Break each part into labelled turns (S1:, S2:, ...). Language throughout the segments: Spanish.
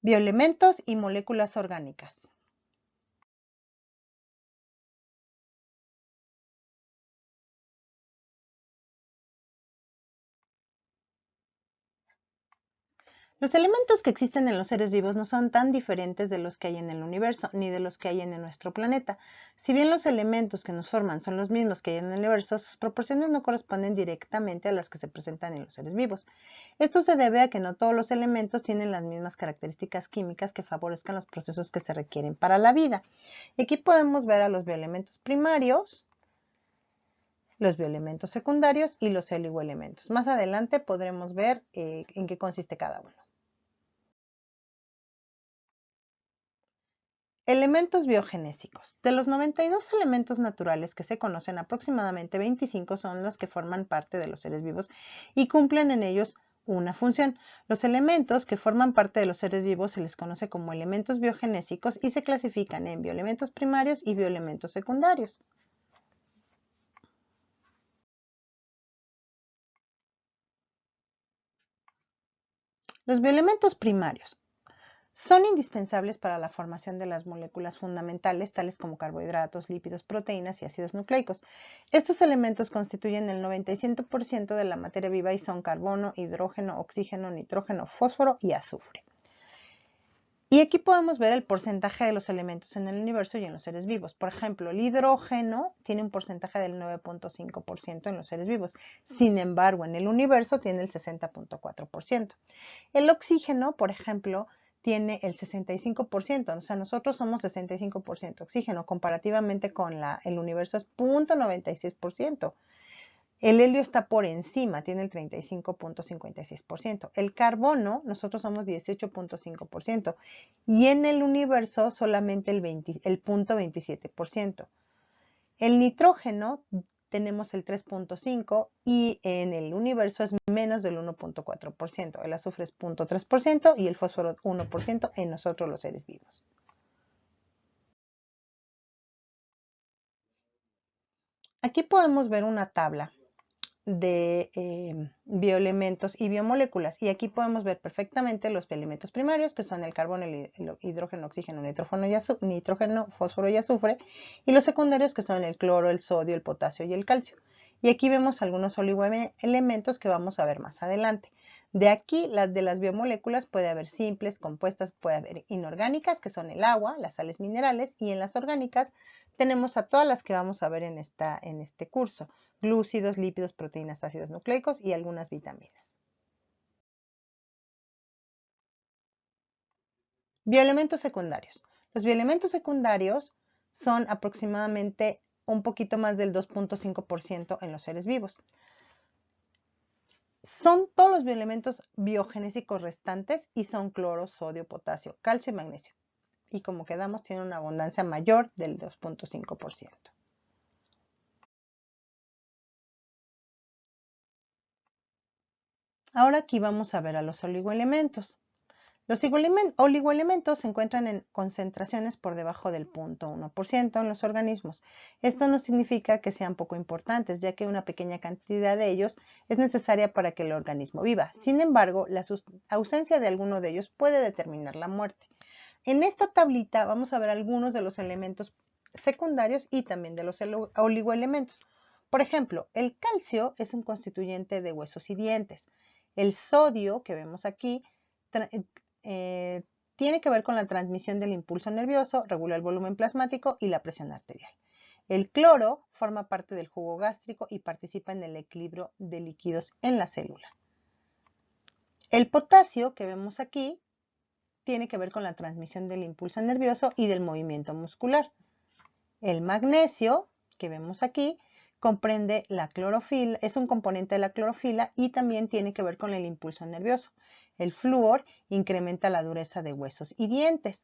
S1: Bioelementos y moléculas orgánicas. Los elementos que existen en los seres vivos no son tan diferentes de los que hay en el universo, ni de los que hay en nuestro planeta. Si bien los elementos que nos forman son los mismos que hay en el universo, sus proporciones no corresponden directamente a las que se presentan en los seres vivos. Esto se debe a que no todos los elementos tienen las mismas características químicas que favorezcan los procesos que se requieren para la vida. Y aquí podemos ver a los bioelementos primarios, los bioelementos secundarios y los oligoelementos. Más adelante podremos ver en qué consiste cada uno. Elementos biogenésicos. De los 92 elementos naturales que se conocen, aproximadamente 25 son los que forman parte de los seres vivos y cumplen en ellos una función. Los elementos que forman parte de los seres vivos se les conoce como elementos biogenésicos y se clasifican en bioelementos primarios y bioelementos secundarios. Los bioelementos primarios son indispensables para la formación de las moléculas fundamentales, tales como carbohidratos, lípidos, proteínas y ácidos nucleicos. Estos elementos constituyen el 97% de la materia viva y son carbono, hidrógeno, oxígeno, nitrógeno, fósforo y azufre. Y aquí podemos ver el porcentaje de los elementos en el universo y en los seres vivos. Por ejemplo, el hidrógeno tiene un porcentaje del 9.5% en los seres vivos. Sin embargo, en el universo tiene el 60.4%. El oxígeno, por ejemplo, tiene el 65%, o sea, nosotros somos 65% oxígeno, comparativamente con el universo es 0.96%. El helio está por encima, tiene el 35.56%. El carbono, nosotros somos 18.5%, y en el universo solamente el 0.27%. El nitrógeno tenemos el 3.5% y en el universo es menos del 1.4%. El azufre es 0.3% y el fósforo 1% en nosotros los seres vivos. Aquí podemos ver una tabla de bioelementos y biomoléculas. Y aquí podemos ver perfectamente los elementos primarios, que son el carbono, el hidrógeno, oxígeno, nitrógeno, fósforo y azufre, y los secundarios, que son el cloro, el sodio, el potasio y el calcio. Y aquí vemos algunos oligoelementos que vamos a ver más adelante. De aquí, de las biomoléculas, puede haber simples, compuestas, puede haber inorgánicas, que son el agua, las sales minerales, y en las orgánicas tenemos a todas las que vamos a ver en este curso: glúcidos, lípidos, proteínas, ácidos nucleicos y algunas vitaminas. Bioelementos secundarios. Los bioelementos secundarios son aproximadamente un poquito más del 2.5% en los seres vivos. Son todos los bioelementos biogenésicos restantes y son cloro, sodio, potasio, calcio y magnesio. Y como quedamos, tienen una abundancia mayor del 2.5%. Ahora aquí vamos a ver a los oligoelementos. Los oligoelementos se encuentran en concentraciones por debajo del 0.1% en los organismos. Esto no significa que sean poco importantes, ya que una pequeña cantidad de ellos es necesaria para que el organismo viva. Sin embargo, la ausencia de alguno de ellos puede determinar la muerte. En esta tablita vamos a ver algunos de los elementos secundarios y también de los oligoelementos. Por ejemplo, el calcio es un constituyente de huesos y dientes. El sodio, que vemos aquí, tiene que ver con la transmisión del impulso nervioso, regula el volumen plasmático y la presión arterial. El cloro forma parte del jugo gástrico y participa en el equilibrio de líquidos en la célula. El potasio, que vemos aquí, tiene que ver con la transmisión del impulso nervioso y del movimiento muscular. El magnesio, que vemos aquí, comprende la clorofila, es un componente de la clorofila y también tiene que ver con el impulso nervioso. El flúor incrementa la dureza de huesos y dientes.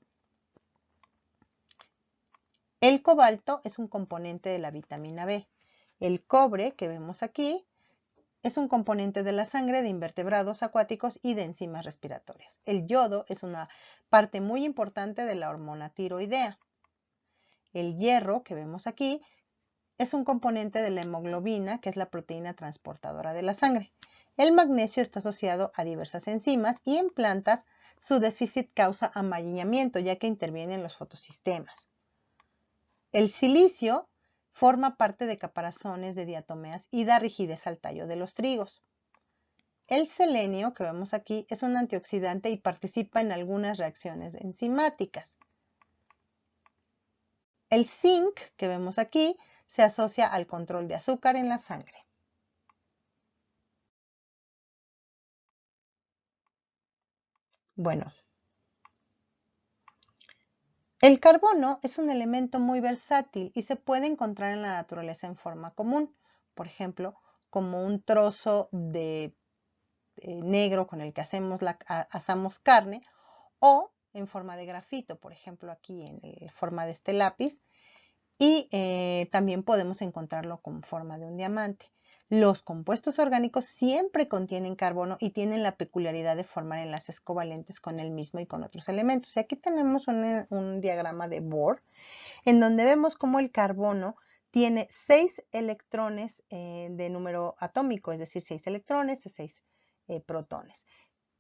S1: El cobalto es un componente de la vitamina B. El cobre, que vemos aquí, es un componente de la sangre de invertebrados acuáticos y de enzimas respiratorias. El yodo es una parte muy importante de la hormona tiroidea. El hierro, que vemos aquí, es un componente de la hemoglobina, que es la proteína transportadora de la sangre. El magnesio está asociado a diversas enzimas y en plantas su déficit causa amarillamiento, ya que intervienen los fotosistemas. El silicio forma parte de caparazones de diatomeas y da rigidez al tallo de los trigos. El selenio, que vemos aquí, es un antioxidante y participa en algunas reacciones enzimáticas. El zinc, que vemos aquí, se asocia al control de azúcar en la sangre. Bueno, el carbono es un elemento muy versátil y se puede encontrar en la naturaleza en forma común, por ejemplo, como un trozo de negro con el que asamos carne, o en forma de grafito, por ejemplo, aquí en forma de este lápiz, y también podemos encontrarlo con forma de un diamante. Los compuestos orgánicos siempre contienen carbono y tienen la peculiaridad de formar enlaces covalentes con el mismo y con otros elementos. Y aquí tenemos un diagrama de Bohr en donde vemos cómo el carbono tiene 6 electrones de número atómico, es decir, 6 electrones y 6 protones.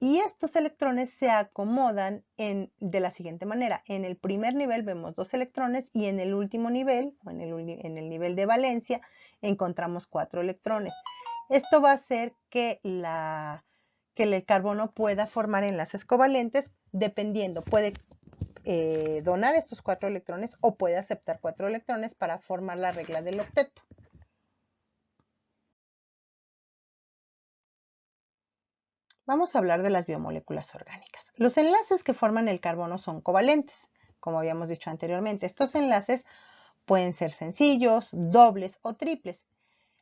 S1: Y estos electrones se acomodan de la siguiente manera. En el primer nivel vemos 2 electrones y en el último nivel, o en el nivel de valencia, encontramos 4 electrones. Esto va a hacer que el carbono pueda formar enlaces covalentes dependiendo. Puede donar estos 4 electrones o puede aceptar 4 electrones para formar la regla del octeto. Vamos a hablar de las biomoléculas orgánicas. Los enlaces que forman el carbono son covalentes, como habíamos dicho anteriormente. Estos enlaces pueden ser sencillos, dobles o triples,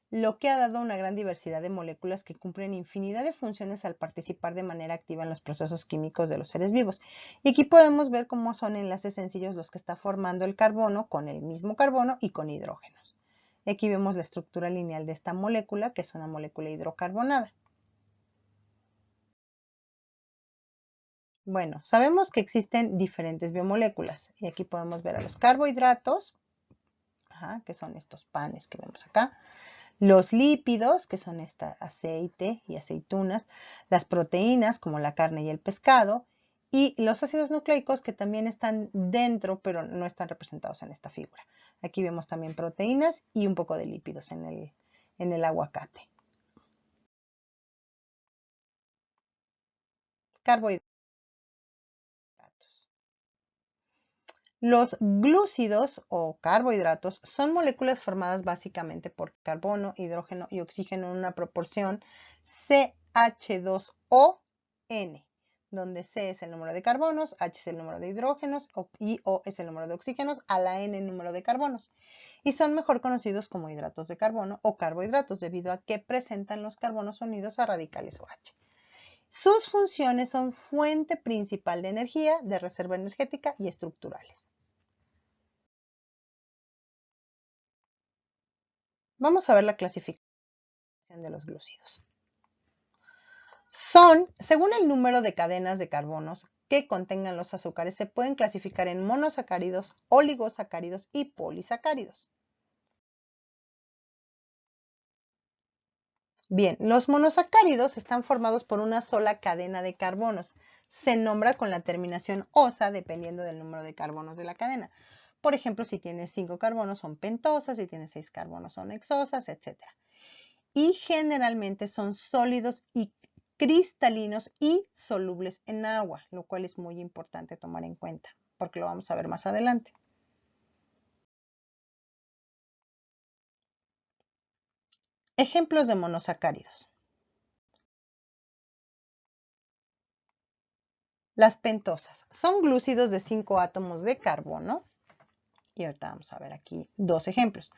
S1: lo que ha dado una gran diversidad de moléculas que cumplen infinidad de funciones al participar de manera activa en los procesos químicos de los seres vivos. Y aquí podemos ver cómo son enlaces sencillos los que está formando el carbono con el mismo carbono y con hidrógenos. Aquí vemos la estructura lineal de esta molécula, que es una molécula hidrocarbonada. Bueno, sabemos que existen diferentes biomoléculas y aquí podemos ver a los carbohidratos, que son estos panes que vemos acá, los lípidos, que son este aceite y aceitunas, las proteínas como la carne y el pescado, y los ácidos nucleicos que también están dentro pero no están representados en esta figura. Aquí vemos también proteínas y un poco de lípidos en el aguacate. Carbohidratos. Los glúcidos o carbohidratos son moléculas formadas básicamente por carbono, hidrógeno y oxígeno en una proporción CH2ON, donde C es el número de carbonos, H es el número de hidrógenos y O es el número de oxígenos a la N número de carbonos. Y son mejor conocidos como hidratos de carbono o carbohidratos debido a que presentan los carbonos unidos a radicales OH. Sus funciones son fuente principal de energía, de reserva energética y estructurales. Vamos a ver la clasificación de los glúcidos. Según el número de cadenas de carbonos que contengan los azúcares, se pueden clasificar en monosacáridos, oligosacáridos y polisacáridos. Bien, los monosacáridos están formados por una sola cadena de carbonos. Se nombra con la terminación osa dependiendo del número de carbonos de la cadena. Por ejemplo, si tiene 5 carbonos son pentosas, si tiene 6 carbonos son hexosas, etc. Y generalmente son sólidos y cristalinos y solubles en agua, lo cual es muy importante tomar en cuenta, porque lo vamos a ver más adelante. Ejemplos de monosacáridos. Las pentosas son glúcidos de 5 átomos de carbono. Y ahorita vamos a ver aquí 2 ejemplos.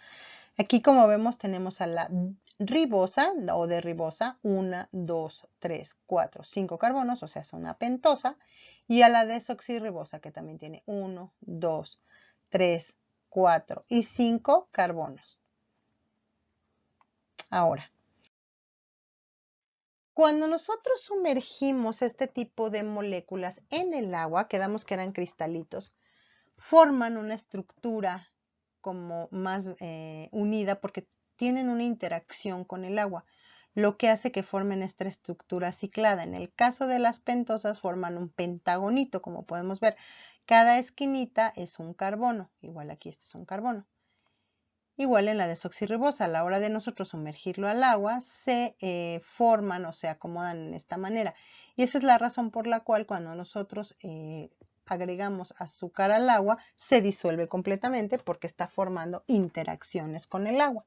S1: Aquí, como vemos, tenemos a la ribosa o de ribosa, 1, 2, 3, 4, 5 carbonos, o sea, es una pentosa. Y a la desoxirribosa, que también tiene 1, 2, 3, 4 y 5 carbonos. Ahora, cuando nosotros sumergimos este tipo de moléculas en el agua, quedamos que eran cristalitos, forman una estructura como más unida porque tienen una interacción con el agua, lo que hace que formen esta estructura ciclada. En el caso de las pentosas forman un pentagonito, como podemos ver. Cada esquinita es un carbono, igual aquí este es un carbono. Igual en la desoxirribosa, a la hora de nosotros sumergirlo al agua, se forman o se acomodan en esta manera. Y esa es la razón por la cual cuando nosotros agregamos azúcar al agua, se disuelve completamente porque está formando interacciones con el agua.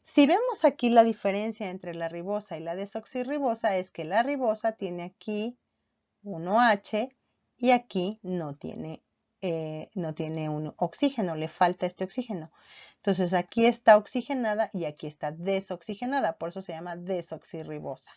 S1: Si vemos aquí la diferencia entre la ribosa y la desoxirribosa, es que la ribosa tiene aquí un OH y aquí no tiene un oxígeno, le falta este oxígeno. Entonces aquí está oxigenada y aquí está desoxigenada, por eso se llama desoxirribosa.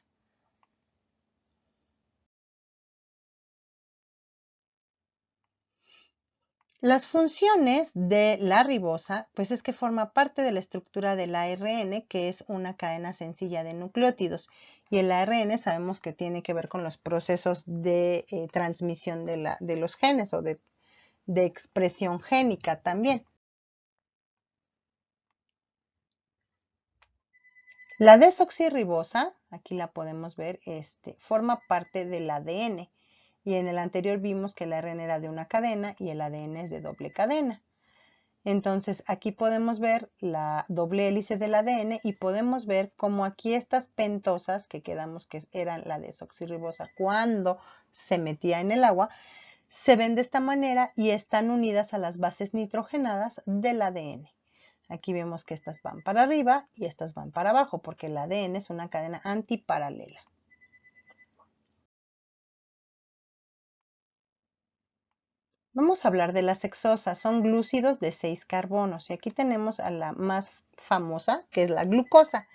S1: Las funciones de la ribosa, pues es que forma parte de la estructura del ARN, que es una cadena sencilla de nucleótidos. Y el ARN sabemos que tiene que ver con los procesos de transmisión de los genes o de expresión génica también. La desoxirribosa, aquí la podemos ver, forma parte del ADN. Y en el anterior vimos que el ARN era de una cadena y el ADN es de doble cadena. Entonces aquí podemos ver la doble hélice del ADN y podemos ver cómo aquí estas pentosas, que quedamos que eran la desoxirribosa cuando se metía en el agua, se ven de esta manera y están unidas a las bases nitrogenadas del ADN. Aquí vemos que estas van para arriba y estas van para abajo porque el ADN es una cadena antiparalela. Vamos a hablar de las hexosas, son glúcidos de 6 carbonos y aquí tenemos a la más famosa que es la glucosa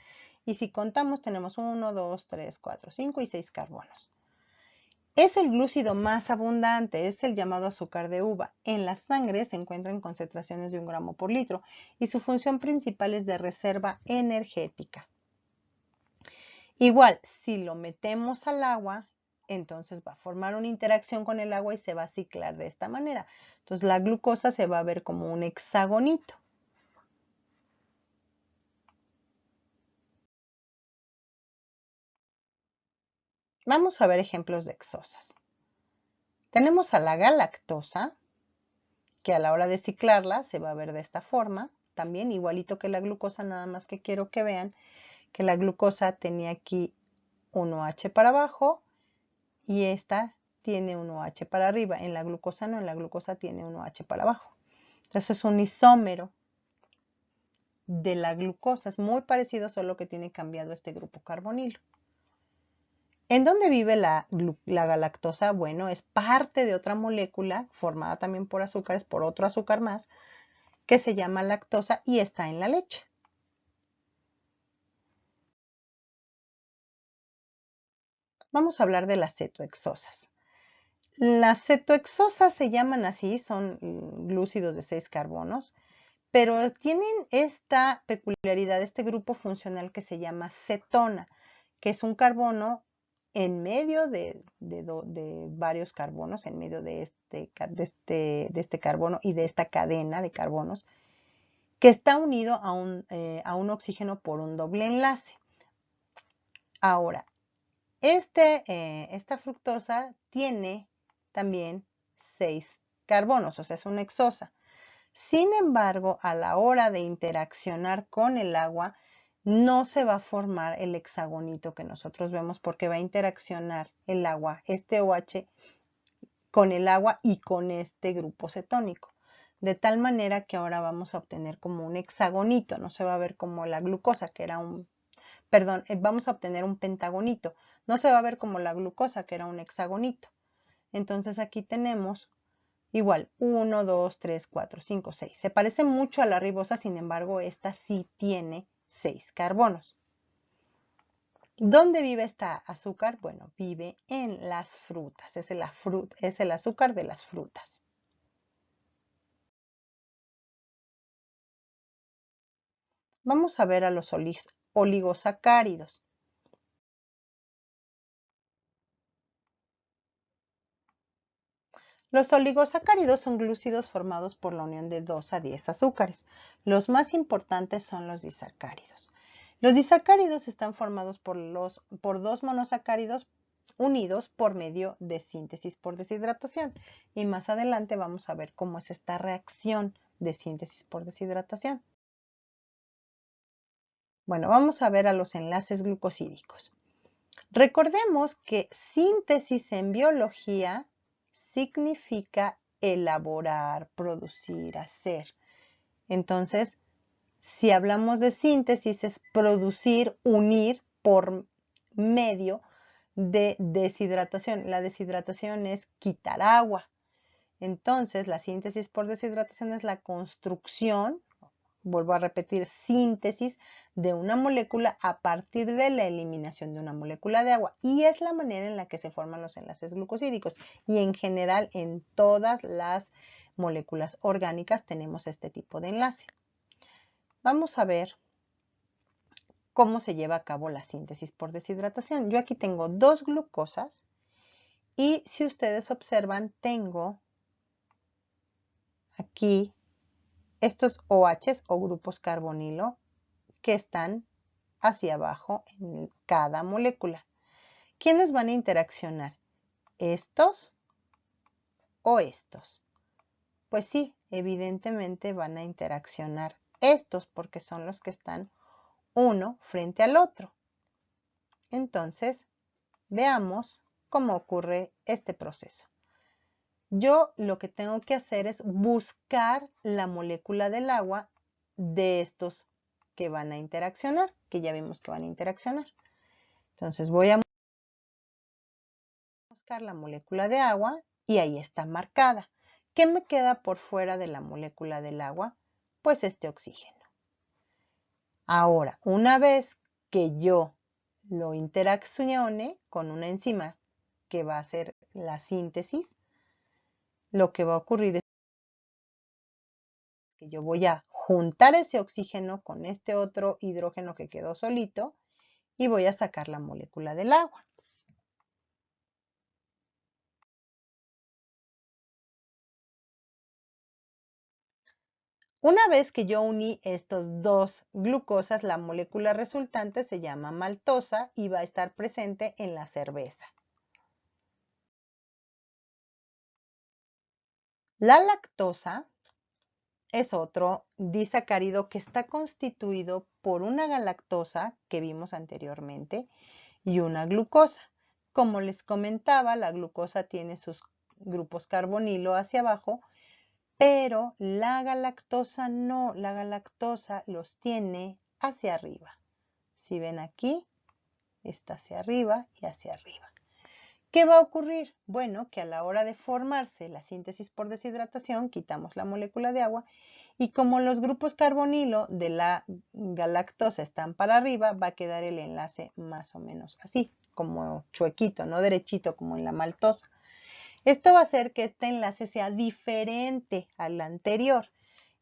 S1: y si contamos tenemos 1, 2, 3, 4, 5 y 6 carbonos. Es el glúcido más abundante, es el llamado azúcar de uva. En la sangre se encuentra en concentraciones de 1 gramo por litro y su función principal es de reserva energética. Igual, si lo metemos al agua, entonces va a formar una interacción con el agua y se va a ciclar de esta manera. Entonces la glucosa se va a ver como un hexagonito. Vamos a ver ejemplos de hexosas. Tenemos a la galactosa, que a la hora de ciclarla se va a ver de esta forma. También igualito que la glucosa, nada más que quiero que vean que la glucosa tenía aquí un OH para abajo y esta tiene un OH para arriba. En la glucosa no, en la glucosa tiene un OH para abajo. Entonces es un isómero de la glucosa. Es muy parecido, solo que tiene cambiado este grupo carbonilo. ¿En dónde vive la galactosa? Bueno, es parte de otra molécula formada también por azúcares, por otro azúcar más, que se llama lactosa y está en la leche. Vamos a hablar de las cetohexosas. Las cetohexosas se llaman así, son glúcidos de 6 carbonos, pero tienen esta peculiaridad, este grupo funcional que se llama cetona, que es un carbono en medio de varios carbonos, en medio de este carbono y de esta cadena de carbonos, que está unido a un oxígeno por un doble enlace. Ahora, esta fructosa tiene también 6 carbonos, o sea, es una hexosa. Sin embargo, a la hora de interaccionar con el agua, no se va a formar el hexagonito que nosotros vemos porque va a interaccionar el agua, este OH, con el agua y con este grupo cetónico. De tal manera que ahora vamos a obtener como un hexagonito, no se va a ver como la glucosa, que era vamos a obtener un pentagonito. No se va a ver como la glucosa, que era un hexagonito. Entonces aquí tenemos igual 1, 2, 3, 4, 5, 6. Se parece mucho a la ribosa, sin embargo, esta sí tiene 6 carbonos. ¿Dónde vive esta azúcar? Bueno, vive en las frutas. Es el azúcar de las frutas. Vamos a ver a los oligosacáridos. Los oligosacáridos son glúcidos formados por la unión de 2 a 10 azúcares. Los más importantes son los disacáridos. Los disacáridos están formados por dos monosacáridos unidos por medio de síntesis por deshidratación. Y más adelante vamos a ver cómo es esta reacción de síntesis por deshidratación. Bueno, vamos a ver a los enlaces glucosídicos. Recordemos que síntesis en biología significa elaborar, producir, hacer. Entonces, si hablamos de síntesis, es producir, unir por medio de deshidratación. La deshidratación es quitar agua. Entonces, la síntesis por deshidratación es la construcción, vuelvo a repetir, síntesis de una molécula a partir de la eliminación de una molécula de agua. Y es la manera en la que se forman los enlaces glucosídicos. Y en general, en todas las moléculas orgánicas tenemos este tipo de enlace. Vamos a ver cómo se lleva a cabo la síntesis por deshidratación. Yo aquí tengo dos glucosas y si ustedes observan, tengo aquí estos OHs o grupos carbonilo que están hacia abajo en cada molécula. ¿Quiénes van a interaccionar? ¿Estos o estos? Pues sí, evidentemente van a interaccionar estos porque son los que están uno frente al otro. Entonces, veamos cómo ocurre este proceso. Yo lo que tengo que hacer es buscar la molécula del agua de estos que van a interaccionar, que ya vimos que van a interaccionar. Entonces voy a buscar la molécula de agua y ahí está marcada. ¿Qué me queda por fuera de la molécula del agua? Pues este oxígeno. Ahora, una vez que yo lo interaccione con una enzima que va a hacer la síntesis, lo que va a ocurrir es que yo voy a juntar ese oxígeno con este otro hidrógeno que quedó solito y voy a sacar la molécula del agua. Una vez que yo uní estos dos glucosas, la molécula resultante se llama maltosa y va a estar presente en la cerveza. La lactosa es otro disacárido que está constituido por una galactosa que vimos anteriormente y una glucosa. Como les comentaba, la glucosa tiene sus grupos carbonilo hacia abajo, pero la galactosa no, la galactosa los tiene hacia arriba. Si ven aquí, está hacia arriba y hacia arriba. ¿Qué va a ocurrir? Bueno, que a la hora de formarse la síntesis por deshidratación, quitamos la molécula de agua y como los grupos carbonilo de la galactosa están para arriba, va a quedar el enlace más o menos así, como chuequito, no derechito como en la maltosa. Esto va a hacer que este enlace sea diferente al anterior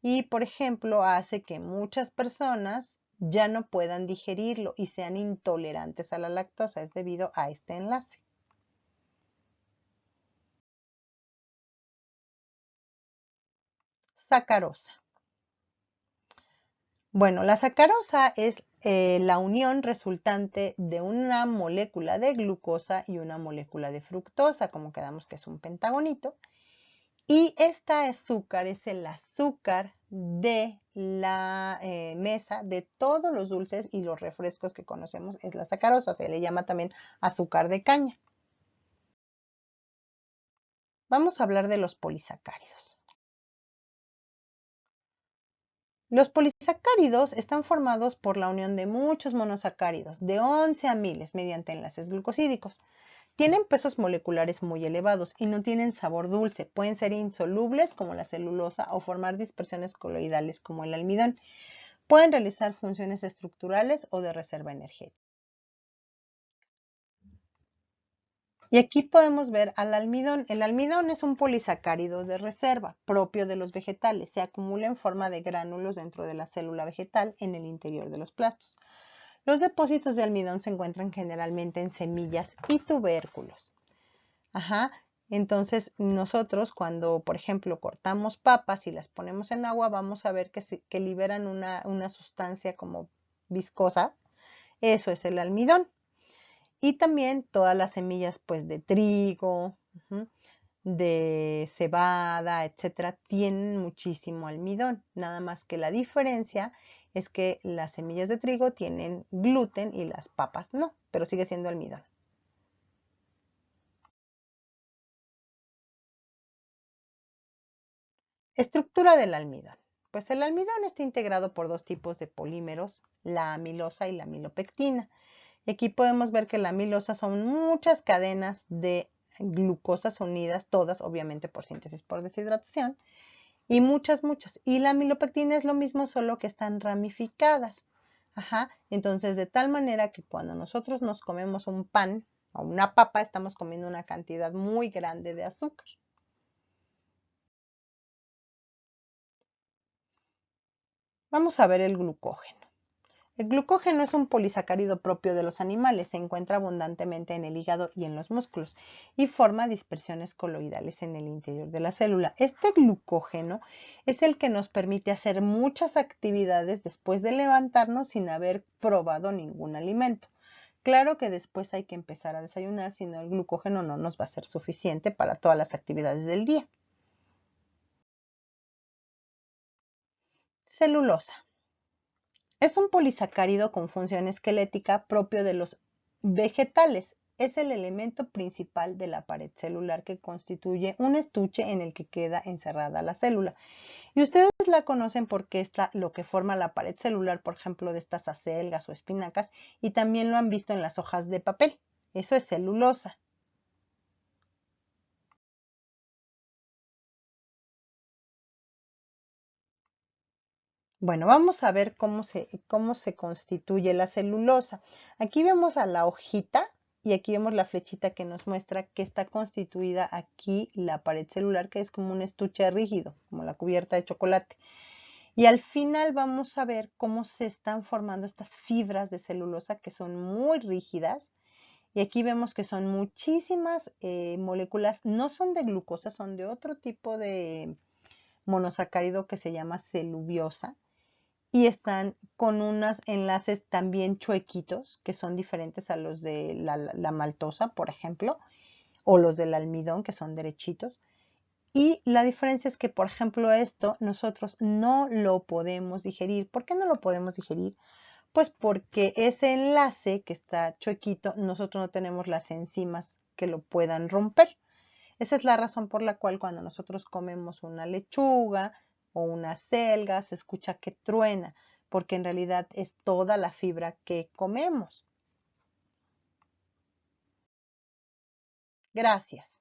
S1: y, por ejemplo, hace que muchas personas ya no puedan digerirlo y sean intolerantes a la lactosa. Es debido a este enlace. Sacarosa. Bueno, la sacarosa es la unión resultante de una molécula de glucosa y una molécula de fructosa, como quedamos que es un pentagonito. Y este azúcar es el azúcar de la mesa de todos los dulces y los refrescos que conocemos, es la sacarosa. Se le llama también azúcar de caña. Vamos a hablar de los polisacáridos. Los polisacáridos están formados por la unión de muchos monosacáridos, de 11 a miles, mediante enlaces glucosídicos. Tienen pesos moleculares muy elevados y no tienen sabor dulce. Pueden ser insolubles como la celulosa o formar dispersiones coloidales como el almidón. Pueden realizar funciones estructurales o de reserva energética. Y aquí podemos ver al almidón. El almidón es un polisacárido de reserva propio de los vegetales. Se acumula en forma de gránulos dentro de la célula vegetal en el interior de los plastos. Los depósitos de almidón se encuentran generalmente en semillas y tubérculos. Entonces nosotros cuando, por ejemplo, cortamos papas y las ponemos en agua, vamos a ver que liberan una sustancia como viscosa Eso es el almidón. Y también todas las semillas pues de trigo, de cebada, etcétera, tienen muchísimo almidón. Nada más que la diferencia es que las semillas de trigo tienen gluten y las papas no, pero sigue siendo almidón. Estructura del almidón. Pues el almidón está integrado por dos tipos de polímeros, la amilosa y la amilopectina. Y aquí podemos ver que la amilosa son muchas cadenas de glucosas unidas, todas obviamente por síntesis por deshidratación, y muchas. Y la amilopectina es lo mismo, solo que están ramificadas. Ajá. Entonces, de tal manera que cuando nosotros nos comemos un pan o una papa, estamos comiendo una cantidad muy grande de azúcar. Vamos a ver el glucógeno. El glucógeno es un polisacárido propio de los animales, se encuentra abundantemente en el hígado y en los músculos y forma dispersiones coloidales en el interior de la célula. Este glucógeno es el que nos permite hacer muchas actividades después de levantarnos sin haber probado ningún alimento. Claro que después hay que empezar a desayunar, si no el glucógeno no nos va a ser suficiente para todas las actividades del día. Celulosa. Es un polisacárido con función esquelética propio de los vegetales. Es el elemento principal de la pared celular que constituye un estuche en el que queda encerrada la célula. Y ustedes la conocen porque es lo que forma la pared celular, por ejemplo, de estas acelgas o espinacas, y también lo han visto en las hojas de papel. Eso es celulosa. Bueno, vamos a ver cómo se constituye la celulosa. Aquí vemos a la hojita y aquí vemos la flechita que nos muestra que está constituida aquí la pared celular, que es como un estuche rígido, como la cubierta de chocolate. Y al final vamos a ver cómo se están formando estas fibras de celulosa que son muy rígidas. Y aquí vemos que son muchísimas moléculas, no son de glucosa, son de otro tipo de monosacárido que se llama celubiosa y están con unos enlaces también chuequitos que son diferentes a los de la maltosa, por ejemplo, o los del almidón que son derechitos. Y la diferencia es que, por ejemplo, esto nosotros no lo podemos digerir. ¿Por qué no lo podemos digerir? Pues porque ese enlace que está chuequito, nosotros no tenemos las enzimas que lo puedan romper. Esa es la razón por la cual cuando nosotros comemos una lechuga o una selga, se escucha que truena, porque en realidad es toda la fibra que comemos. Gracias.